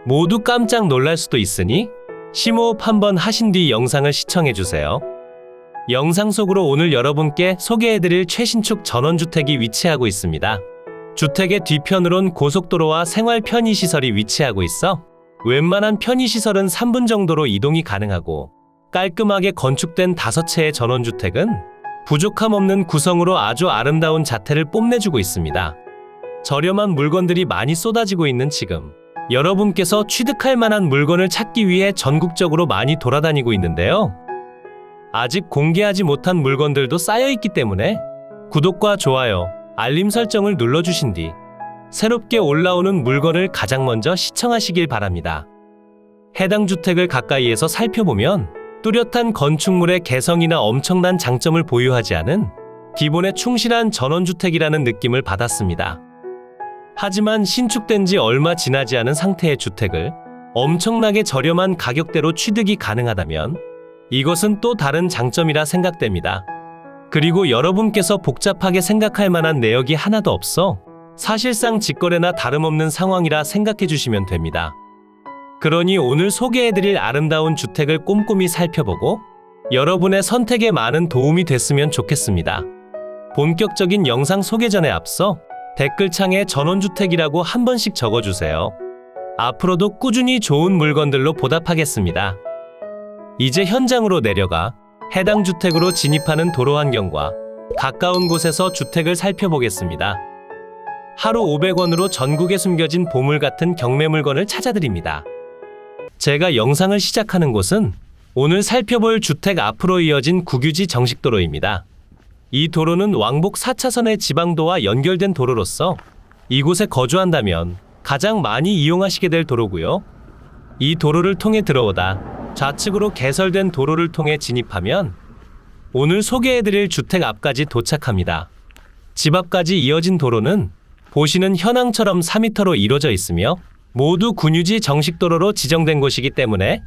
모두 깜짝 놀랄 수도 있으니 심호흡 한번 하신 뒤 영상을 시청해주세요. 영상 속으로 오늘 여러분께 소개해드릴 최신축 전원주택이 위치하고 있습니다. 주택의 뒤편으론 고속도로와 생활 편의시설이 위치하고 있어 웬만한 편의시설은 3분 정도로 이동이 가능하고 깔끔하게 건축된 5채의 전원주택은 부족함 없는 구성으로 아주 아름다운 자태를 뽐내주고 있습니다. 저렴한 물건들이 많이 쏟아지고 있는 지금 여러분께서 취득할 만한 물건을 찾기 위해 전국적으로 많이 돌아다니고 있는데요. 아직 공개하지 못한 물건들도 쌓여있기 때문에 구독과 좋아요, 알림 설정을 눌러주신 뒤 새롭게 올라오는 물건을 가장 먼저 시청하시길 바랍니다. 해당 주택을 가까이에서 살펴보면 뚜렷한 건축물의 개성이나 엄청난 장점을 보유하지 않은 기본에 충실한 전원주택이라는 느낌을 받았습니다. 하지만 신축된 지 얼마 지나지 않은 상태의 주택을 엄청나게 저렴한 가격대로 취득이 가능하다면 이것은 또 다른 장점이라 생각됩니다. 그리고 여러분께서 복잡하게 생각할 만한 내역이 하나도 없어 사실상 직거래나 다름없는 상황이라 생각해 주시면 됩니다. 그러니 오늘 소개해드릴 아름다운 주택을 꼼꼼히 살펴보고 여러분의 선택에 많은 도움이 됐으면 좋겠습니다. 본격적인 영상 소개 전에 앞서 댓글창에 전원주택이라고 한 번씩 적어주세요. 앞으로도 꾸준히 좋은 물건들로 보답하겠습니다. 이제 현장으로 내려가 해당 주택으로 진입하는 도로 환경과 가까운 곳에서 주택을 살펴보겠습니다. 하루 500원으로 전국에 숨겨진 보물 같은 경매 물건을 찾아드립니다. 제가 영상을 시작하는 곳은 오늘 살펴볼 주택 앞으로 이어진 국유지 정식도로입니다. 이 도로는 왕복 4차선의 지방도와 연결된 도로로서 이곳에 거주한다면 가장 많이 이용하시게 될 도로고요. 이 도로를 통해 들어오다 좌측으로 개설된 도로를 통해 진입하면 오늘 소개해드릴 주택 앞까지 도착합니다. 집 앞까지 이어진 도로는 보시는 현황처럼 4m로 이루어져 있으며 모두 군유지 정식도로로 지정된 곳이기 때문에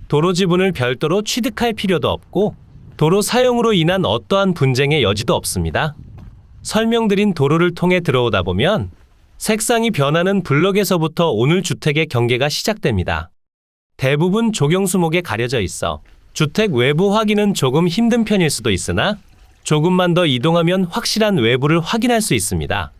도로 지분을 별도로 취득할 필요도 없고 도로 사용으로 인한 어떠한 분쟁의 여지도 없습니다. 설명드린 도로를 통해 들어오다 보면 색상이 변하는 블럭에서부터 오늘 주택의 경계가 시작됩니다. 대부분 조경수목에 가려져 있어 주택 외부 확인은 조금 힘든 편일 수도 있으나 조금만 더 이동하면 확실한 외부를 확인할 수 있습니다.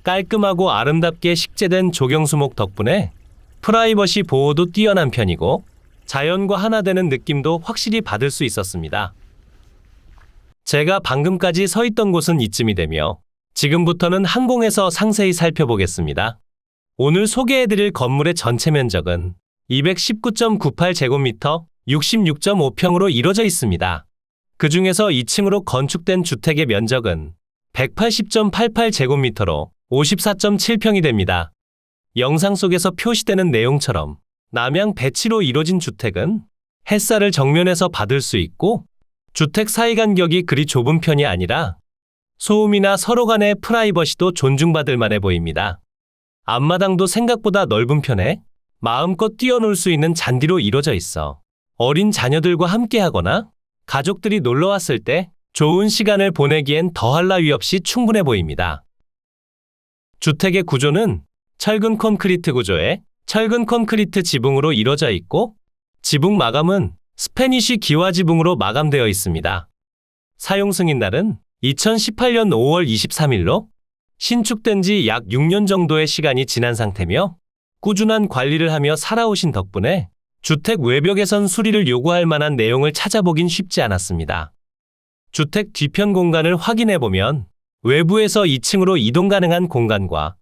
깔끔하고 아름답게 식재된 조경수목 덕분에 프라이버시 보호도 뛰어난 편이고 자연과 하나 되는 느낌도 확실히 받을 수 있었습니다. 제가 방금까지 서 있던 곳은 이쯤이 되며 지금부터는 항공에서 상세히 살펴보겠습니다. 오늘 소개해드릴 건물의 전체 면적은 219.98제곱미터 66.5평으로 이루어져 있습니다. 그 중에서 2층으로 건축된 주택의 면적은 180.88제곱미터로 54.7평이 됩니다. 영상 속에서 표시되는 내용처럼 남향 배치로 이루어진 주택은 햇살을 정면에서 받을 수 있고 주택 사이 간격이 그리 좁은 편이 아니라 소음이나 서로 간의 프라이버시도 존중받을 만해 보입니다. 앞마당도 생각보다 넓은 편에 마음껏 뛰어놀 수 있는 잔디로 이루어져 있어 어린 자녀들과 함께하거나 가족들이 놀러왔을 때 좋은 시간을 보내기엔 더할 나위 없이 충분해 보입니다. 주택의 구조는 철근 콘크리트 구조에 철근 콘크리트 지붕으로 이루어져 있고 지붕 마감은 스페니쉬 기와 지붕으로 마감되어 있습니다. 사용 승인날은 2018년 5월 23일로 신축된 지 약 6년 정도의 시간이 지난 상태며 꾸준한 관리를 하며 살아오신 덕분에 주택 외벽에선 수리를 요구할 만한 내용을 찾아보긴 쉽지 않았습니다. 주택 뒤편 공간을 확인해보면 외부에서 2층으로 이동 가능한 공간과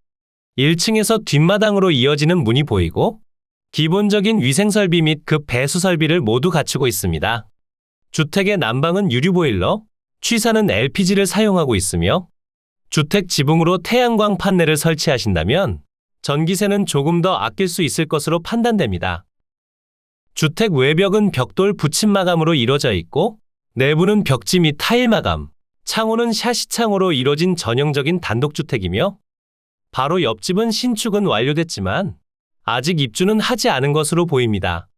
1층에서 뒷마당으로 이어지는 문이 보이고 기본적인 위생설비 및 급 배수 설비를 모두 갖추고 있습니다. 주택의 난방은 유류 보일러, 취사는 LPG를 사용하고 있으며 주택 지붕으로 태양광 판넬을 설치하신다면 전기세는 조금 더 아낄 수 있을 것으로 판단됩니다. 주택 외벽은 벽돌 붙임 마감으로 이루어져 있고 내부는 벽지 및 타일 마감, 창호는 샤시창호로 이루어진 전형적인 단독주택이며 바로 옆집은 신축은 완료됐지만 아직 입주는 하지 않은 것으로 보입니다.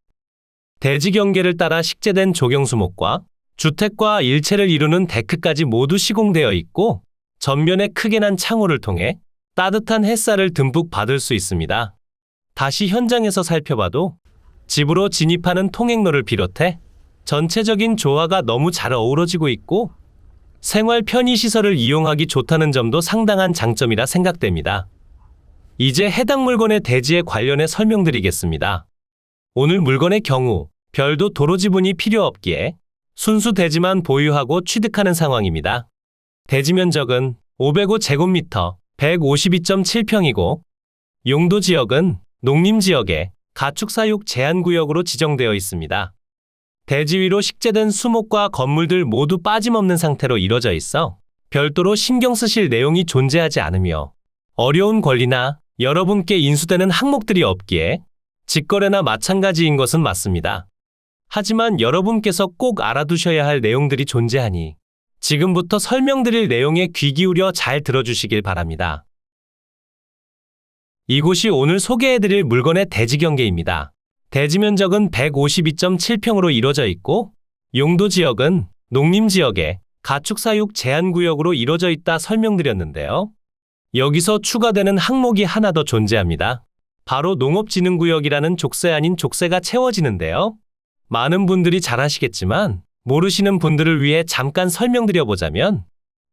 대지 경계를 따라 식재된 조경수목과 주택과 일체를 이루는 데크까지 모두 시공되어 있고 전면에 크게 난 창호를 통해 따뜻한 햇살을 듬뿍 받을 수 있습니다. 다시 현장에서 살펴봐도 집으로 진입하는 통행로를 비롯해 전체적인 조화가 너무 잘 어우러지고 있고 생활 편의시설을 이용하기 좋다는 점도 상당한 장점이라 생각됩니다. 이제 해당 물건의 대지에 관련해 설명드리겠습니다. 오늘 물건의 경우 별도 도로 지분이 필요 없기에 순수 대지만 보유하고 취득하는 상황입니다. 대지 면적은 505제곱미터 152.7평이고 용도 지역은 농림지역에 가축사육 제한구역으로 지정되어 있습니다. 대지 위로 식재된 수목과 건물들 모두 빠짐없는 상태로 이뤄져 있어 별도로 신경 쓰실 내용이 존재하지 않으며 어려운 권리나 여러분께 인수되는 항목들이 없기에 직거래나 마찬가지인 것은 맞습니다. 하지만 여러분께서 꼭 알아두셔야 할 내용들이 존재하니 지금부터 설명드릴 내용에 귀 기울여 잘 들어주시길 바랍니다. 이곳이 오늘 소개해드릴 물건의 대지 경계입니다. 대지 면적은 152.7평으로 이루어져 있고 용도 지역은 농림지역에 가축사육 제한구역으로 이루어져 있다 설명드렸는데요. 여기서 추가되는 항목이 하나 더 존재합니다. 바로 농업진흥구역이라는 족쇄 아닌 족쇄가 채워지는데요. 많은 분들이 잘 아시겠지만 모르시는 분들을 위해 잠깐 설명드려보자면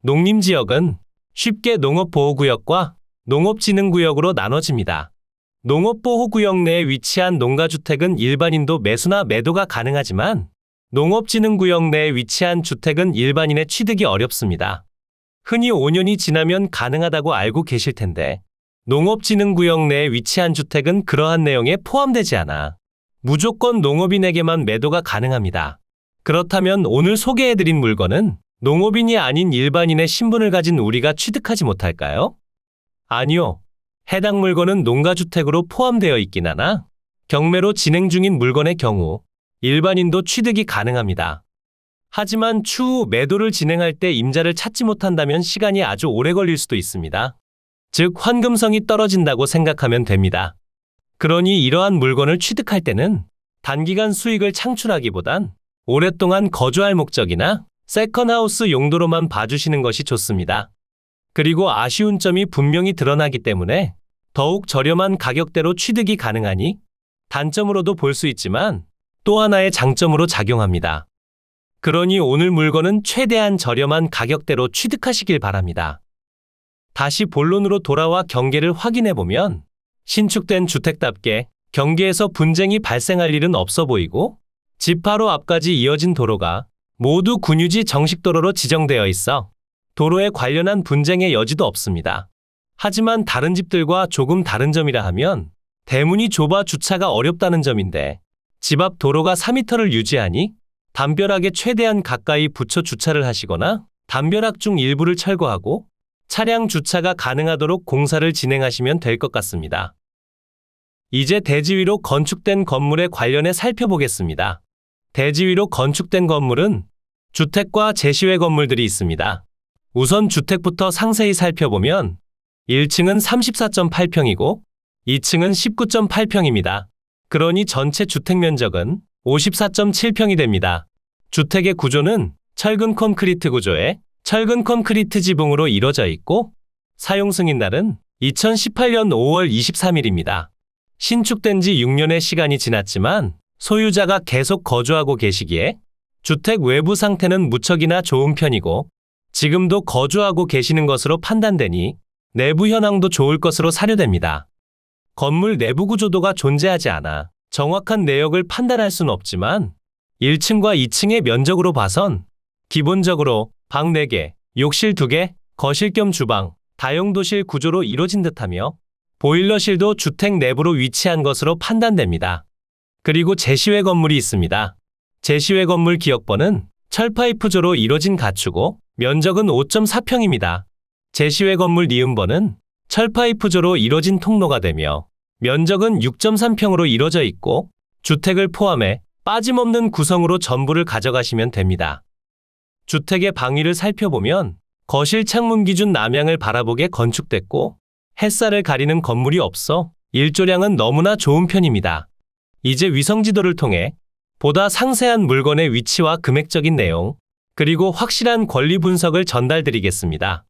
농림지역은 쉽게 농업보호구역과 농업진흥구역으로 나눠집니다. 농업보호구역 내에 위치한 농가주택은 일반인도 매수나 매도가 가능하지만 농업진흥구역 내에 위치한 주택은 일반인의 취득이 어렵습니다. 흔히 5년이 지나면 가능하다고 알고 계실 텐데 농업진흥구역 내에 위치한 주택은 그러한 내용에 포함되지 않아 무조건 농업인에게만 매도가 가능합니다. 그렇다면 오늘 소개해드린 물건은 농업인이 아닌 일반인의 신분을 가진 우리가 취득하지 못할까요? 아니요. 해당 물건은 농가주택으로 포함되어 있긴 하나 경매로 진행 중인 물건의 경우 일반인도 취득이 가능합니다. 하지만 추후 매도를 진행할 때 임자를 찾지 못한다면 시간이 아주 오래 걸릴 수도 있습니다. 즉 환금성이 떨어진다고 생각하면 됩니다. 그러니 이러한 물건을 취득할 때는 단기간 수익을 창출하기보단 오랫동안 거주할 목적이나 세컨하우스 용도로만 봐주시는 것이 좋습니다. 그리고 아쉬운 점이 분명히 드러나기 때문에 더욱 저렴한 가격대로 취득이 가능하니 단점으로도 볼 수 있지만 또 하나의 장점으로 작용합니다. 그러니 오늘 물건은 최대한 저렴한 가격대로 취득하시길 바랍니다. 다시 본론으로 돌아와 경계를 확인해보면 신축된 주택답게 경계에서 분쟁이 발생할 일은 없어 보이고 집 바로 앞까지 이어진 도로가 모두 군유지 정식도로로 지정되어 있어 도로에 관련한 분쟁의 여지도 없습니다. 하지만 다른 집들과 조금 다른 점이라 하면 대문이 좁아 주차가 어렵다는 점인데 집 앞 도로가 4m를 유지하니 담벼락에 최대한 가까이 붙여 주차를 하시거나 담벼락 중 일부를 철거하고 차량 주차가 가능하도록 공사를 진행하시면 될 것 같습니다. 이제 대지 위로 건축된 건물에 관련해 살펴보겠습니다. 대지 위로 건축된 건물은 주택과 제시외 건물들이 있습니다. 우선 주택부터 상세히 살펴보면 1층은 34.8평이고 2층은 19.8평입니다. 그러니 전체 주택 면적은 54.7평이 됩니다. 주택의 구조는 철근 콘크리트 구조에 철근 콘크리트 지붕으로 이루어져 있고 사용 승인날은 2018년 5월 23일입니다. 신축된 지 6년의 시간이 지났지만 소유자가 계속 거주하고 계시기에 주택 외부 상태는 무척이나 좋은 편이고 지금도 거주하고 계시는 것으로 판단되니 내부 현황도 좋을 것으로 사료됩니다. 건물 내부 구조도가 존재하지 않아 정확한 내역을 판단할 수는 없지만 1층과 2층의 면적으로 봐선 기본적으로 방 4개, 욕실 2개, 거실 겸 주방, 다용도실 구조로 이루어진 듯하며 보일러실도 주택 내부로 위치한 것으로 판단됩니다. 그리고 제시외 건물이 있습니다. 제시외 건물 기역번은 철파이프조로 이루어진 가축고 면적은 5.4평입니다. 제시외 건물 니은번은 철파이프조로 이루어진 통로가 되며 면적은 6.3평으로 이루어져 있고 주택을 포함해 빠짐없는 구성으로 전부를 가져가시면 됩니다. 주택의 방위를 살펴보면 거실 창문 기준 남향을 바라보게 건축됐고 햇살을 가리는 건물이 없어 일조량은 너무나 좋은 편입니다. 이제 위성지도를 통해 보다 상세한 물건의 위치와 금액적인 내용, 그리고 확실한 권리 분석을 전달드리겠습니다.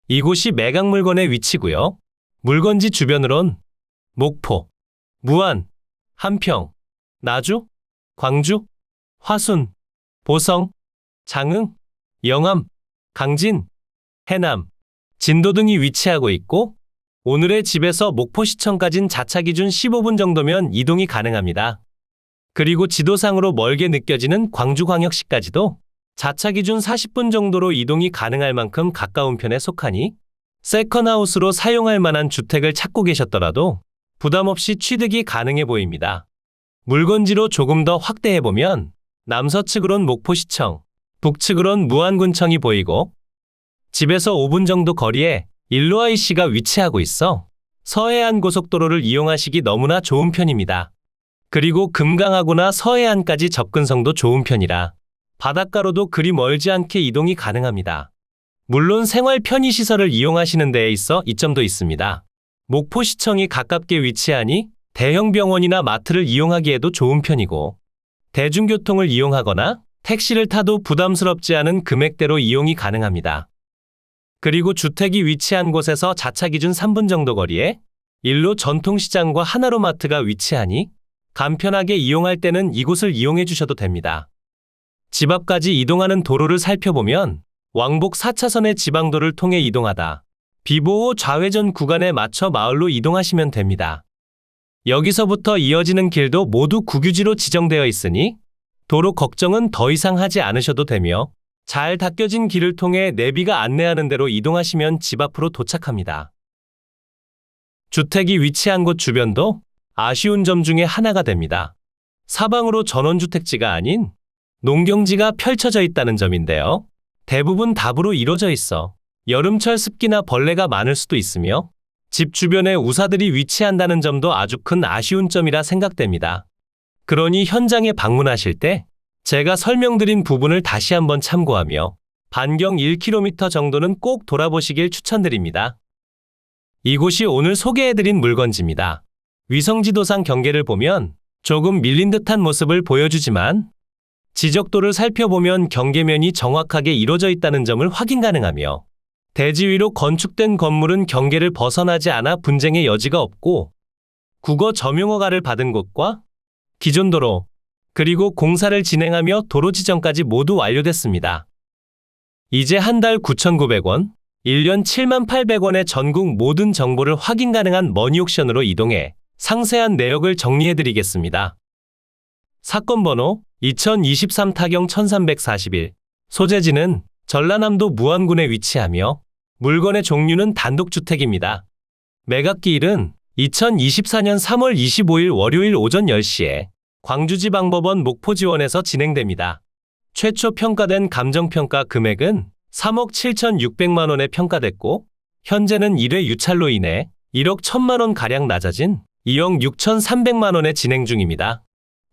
이곳이 매각 물건의 위치고요. 물건지 주변으론 목포, 무안, 함평, 나주, 광주, 화순, 보성, 장흥, 영암, 강진, 해남, 진도 등이 위치하고 있고 오늘의 집에서 목포시청까진 자차 기준 15분 정도면 이동이 가능합니다. 그리고 지도상으로 멀게 느껴지는 광주광역시까지도 자차 기준 40분 정도로 이동이 가능할 만큼 가까운 편에 속하니 세컨하우스로 사용할 만한 주택을 찾고 계셨더라도 부담 없이 취득이 가능해 보입니다. 물건지로 조금 더 확대해보면 남서측으론 목포시청, 북측으론 무안군청이 보이고 집에서 5분 정도 거리에 일로아이시가 위치하고 있어 서해안 고속도로를 이용하시기 너무나 좋은 편입니다. 그리고 금강하구나 서해안까지 접근성도 좋은 편이라 바닷가로도 그리 멀지 않게 이동이 가능합니다. 물론 생활 편의시설을 이용하시는 데에 있어 이점도 있습니다. 목포시청이 가깝게 위치하니 대형 병원이나 마트를 이용하기에도 좋은 편이고 대중교통을 이용하거나 택시를 타도 부담스럽지 않은 금액대로 이용이 가능합니다. 그리고 주택이 위치한 곳에서 자차 기준 3분 정도 거리에 일로 전통시장과 하나로마트가 위치하니 간편하게 이용할 때는 이곳을 이용해 주셔도 됩니다. 집 앞까지 이동하는 도로를 살펴보면 왕복 4차선의 지방도를 통해 이동하다 비보호 좌회전 구간에 맞춰 마을로 이동하시면 됩니다. 여기서부터 이어지는 길도 모두 국유지로 지정되어 있으니 도로 걱정은 더 이상 하지 않으셔도 되며 잘 닦여진 길을 통해 내비가 안내하는 대로 이동하시면 집 앞으로 도착합니다. 주택이 위치한 곳 주변도 아쉬운 점 중에 하나가 됩니다. 사방으로 전원주택지가 아닌 농경지가 펼쳐져 있다는 점인데요. 대부분 답으로 이루어져 있어 여름철 습기나 벌레가 많을 수도 있으며 집 주변에 우사들이 위치한다는 점도 아주 큰 아쉬운 점이라 생각됩니다. 그러니 현장에 방문하실 때 제가 설명드린 부분을 다시 한번 참고하며 반경 1km 정도는 꼭 돌아보시길 추천드립니다. 이곳이 오늘 소개해드린 물건지입니다. 위성지도상 경계를 보면 조금 밀린 듯한 모습을 보여주지만 지적도를 살펴보면 경계면이 정확하게 이루어져 있다는 점을 확인 가능하며 대지 위로 건축된 건물은 경계를 벗어나지 않아 분쟁의 여지가 없고 국어 점용허가를 받은 곳과 기존 도로, 그리고 공사를 진행하며 도로 지정까지 모두 완료됐습니다. 이제 한 달 9,900원, 1년 78,000원의 전국 모든 정보를 확인 가능한 머니옥션으로 이동해 상세한 내역을 정리해드리겠습니다. 사건 번호 2023 타경 1341, 소재지는 전라남도 무안군에 위치하며 물건의 종류는 단독주택입니다. 매각기일은 2024년 3월 25일 월요일 오전 10시에 광주지방법원 목포지원에서 진행됩니다. 최초 평가된 감정평가 금액은 3억 7,600만 원에 평가됐고 현재는 1회 유찰로 인해 1억 1,000만 원가량 낮아진 2억 6,300만 원에 진행 중입니다.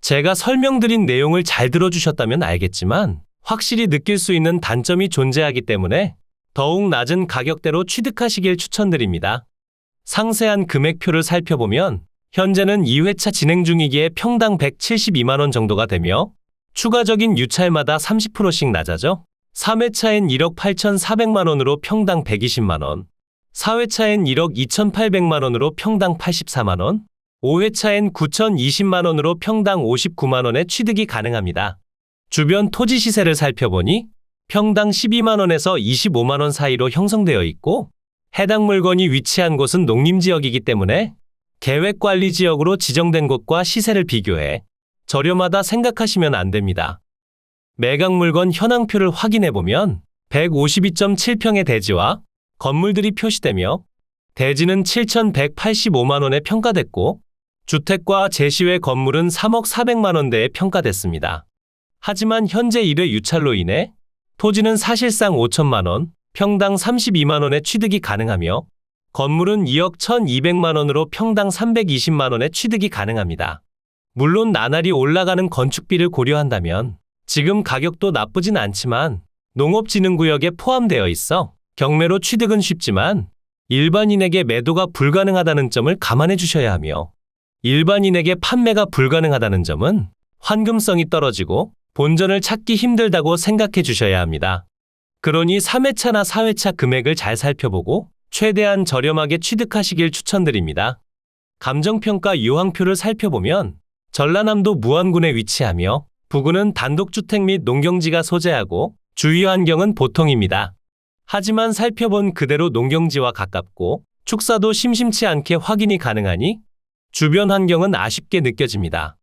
제가 설명드린 내용을 잘 들어주셨다면 알겠지만 확실히 느낄 수 있는 단점이 존재하기 때문에 더욱 낮은 가격대로 취득하시길 추천드립니다. 상세한 금액표를 살펴보면 현재는 2회차 진행 중이기에 평당 172만 원 정도가 되며 추가적인 유찰마다 30%씩 낮아져 3회차엔 1억 8,400만 원으로 평당 120만 원, 4회차엔 1억 2,800만 원으로 평당 84만 원, 5회차엔 9,020만 원으로 평당 59만 원에 취득이 가능합니다. 주변 토지 시세를 살펴보니 평당 12만 원에서 25만 원 사이로 형성되어 있고 해당 물건이 위치한 곳은 농림지역이기 때문에 계획관리지역으로 지정된 곳과 시세를 비교해 저렴하다 생각하시면 안 됩니다. 매각 물건 현황표를 확인해보면 152.7평의 대지와 건물들이 표시되며 대지는 7,185만 원에 평가됐고 주택과 제시외 건물은 3억 400만 원대에 평가됐습니다. 하지만 현재 1회 유찰로 인해 토지는 사실상 5천만 원, 평당 32만 원에 취득이 가능하며 건물은 2억 1,200만 원으로 평당 320만 원에 취득이 가능합니다. 물론 나날이 올라가는 건축비를 고려한다면 지금 가격도 나쁘진 않지만 농업진흥구역에 포함되어 있어 경매로 취득은 쉽지만 일반인에게 매도가 불가능하다는 점을 감안해 주셔야 하며 일반인에게 판매가 불가능하다는 점은 환금성이 떨어지고 본전을 찾기 힘들다고 생각해 주셔야 합니다. 그러니 3회차나 4회차 금액을 잘 살펴보고 최대한 저렴하게 취득하시길 추천드립니다. 감정평가 요항표를 살펴보면 전라남도 무안군에 위치하며 부근은 단독주택 및 농경지가 소재하고 주위 환경은 보통입니다. 하지만 살펴본 그대로 농경지와 가깝고 축사도 심심치 않게 확인이 가능하니 주변 환경은 아쉽게 느껴집니다.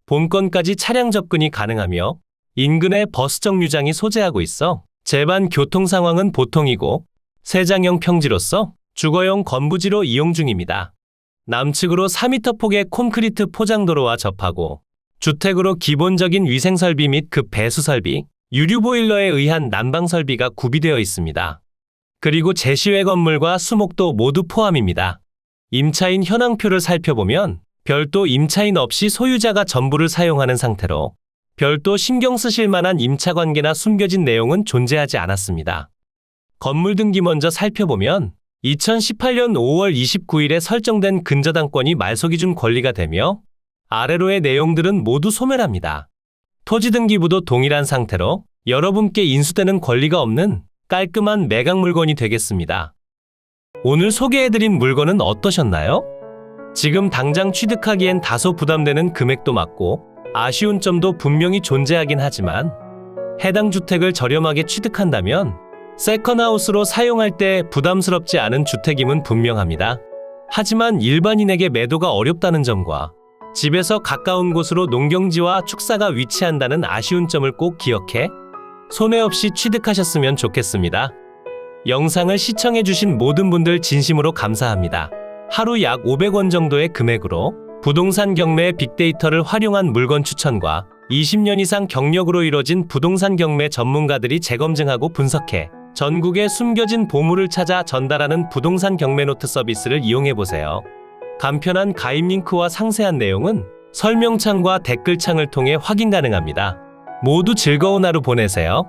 본건까지 차량 접근이 가능하며 인근에 버스 정류장이 소재하고 있어 제반 교통 상황은 보통이고 세장형 평지로서 주거용 건부지로 이용 중입니다. 남측으로 4m 폭의 콘크리트 포장도로와 접하고 주택으로 기본적인 위생설비 및 급 배수설비, 유류보일러에 의한 난방설비가 구비되어 있습니다. 그리고 제시외 건물과 수목도 모두 포함입니다. 임차인 현황표를 살펴보면 별도 임차인 없이 소유자가 전부를 사용하는 상태로 별도 신경 쓰실 만한 임차관계나 숨겨진 내용은 존재하지 않았습니다. 건물 등기 먼저 살펴보면 2018년 5월 29일에 설정된 근저당권이 말소기준 권리가 되며 아래로의 내용들은 모두 소멸합니다. 토지 등기부도 동일한 상태로 여러분께 인수되는 권리가 없는 깔끔한 매각 물건이 되겠습니다. 오늘 소개해드린 물건은 어떠셨나요? 지금 당장 취득하기엔 다소 부담되는 금액도 맞고 아쉬운 점도 분명히 존재하긴 하지만 해당 주택을 저렴하게 취득한다면 세컨하우스로 사용할 때 부담스럽지 않은 주택임은 분명합니다. 하지만 일반인에게 매도가 어렵다는 점과 집에서 가까운 곳으로 농경지와 축사가 위치한다는 아쉬운 점을 꼭 기억해 손해 없이 취득하셨으면 좋겠습니다. 영상을 시청해주신 모든 분들 진심으로 감사합니다. 하루 약 500원 정도의 금액으로 부동산 경매의 빅데이터를 활용한 물건 추천과 20년 이상 경력으로 이뤄진 부동산 경매 전문가들이 재검증하고 분석해 전국의 숨겨진 보물을 찾아 전달하는 부동산 경매 노트 서비스를 이용해보세요. 간편한 가입 링크와 상세한 내용은 설명창과 댓글창을 통해 확인 가능합니다. 모두 즐거운 하루 보내세요.